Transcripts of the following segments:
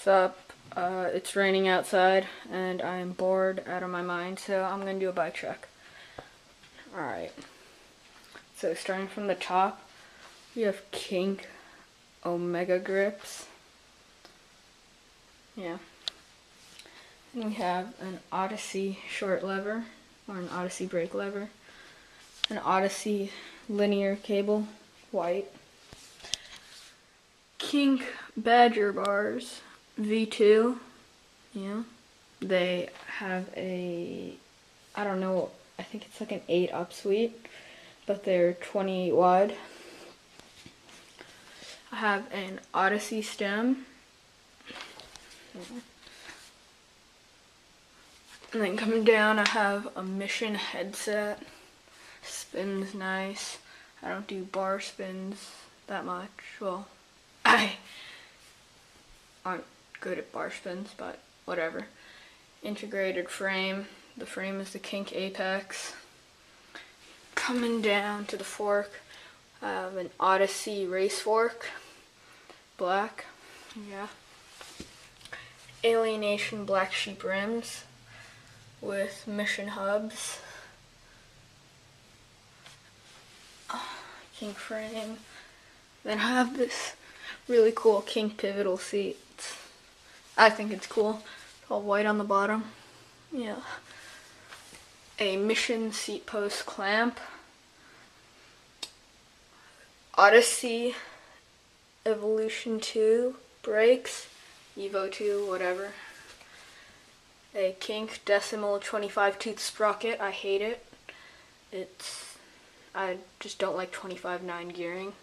What's up? It's raining outside and I'm bored out of my mind, so I'm gonna do a bike check. Alright, so starting from the top, we have Kink Omega grips. Yeah. And we have an Odyssey short lever, or an Odyssey brake lever, an Odyssey linear cable, white. Kink Badger bars, V2, yeah. They have a, I don't know, I think it's like an 8 up suite, but they're 28 wide. I have an Odyssey stem. And then coming down, I have a Mission headset. Spins nice. I don't do bar spins that much. Well, I aren't good at bar spins, but whatever. Integrated frame. The frame is the Kink Apex. Coming down to the fork, I have an Odyssey race fork. Black. Yeah. Alienation black sheep rims with Mission hubs. Kink frame. Then I have this really cool Kink pivotal seat. I think it's cool. It's all white on the bottom. Yeah. A Mission seat post clamp. Odyssey Evolution 2 brakes. Evo 2, whatever. A Kink decimal 25 tooth sprocket. I hate it. I just don't like 25/9 gearing.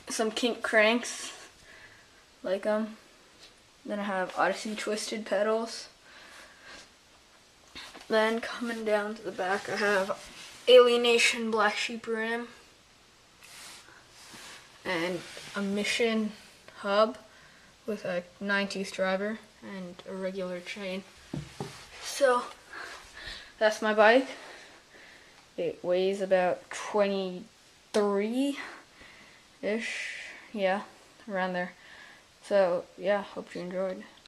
Some Kink cranks, like them. Then I have Odyssey twisted pedals. Then coming down to the back, I have Alienation black sheep rim and a Mission hub with a 9-tooth driver and a regular chain. So that's my bike. It weighs about 23-ish. Yeah, around there. So yeah, hope you enjoyed.